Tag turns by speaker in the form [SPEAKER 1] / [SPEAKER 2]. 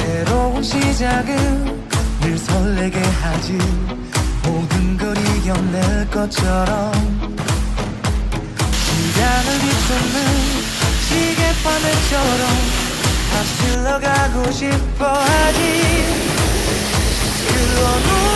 [SPEAKER 1] 새로운 시작은 늘 설레게 하지. 모든 걸 이겨낼 것처럼 시간을 뒤쫓는 시계바늘처럼 앞질러 가고 싶어 하지. 그런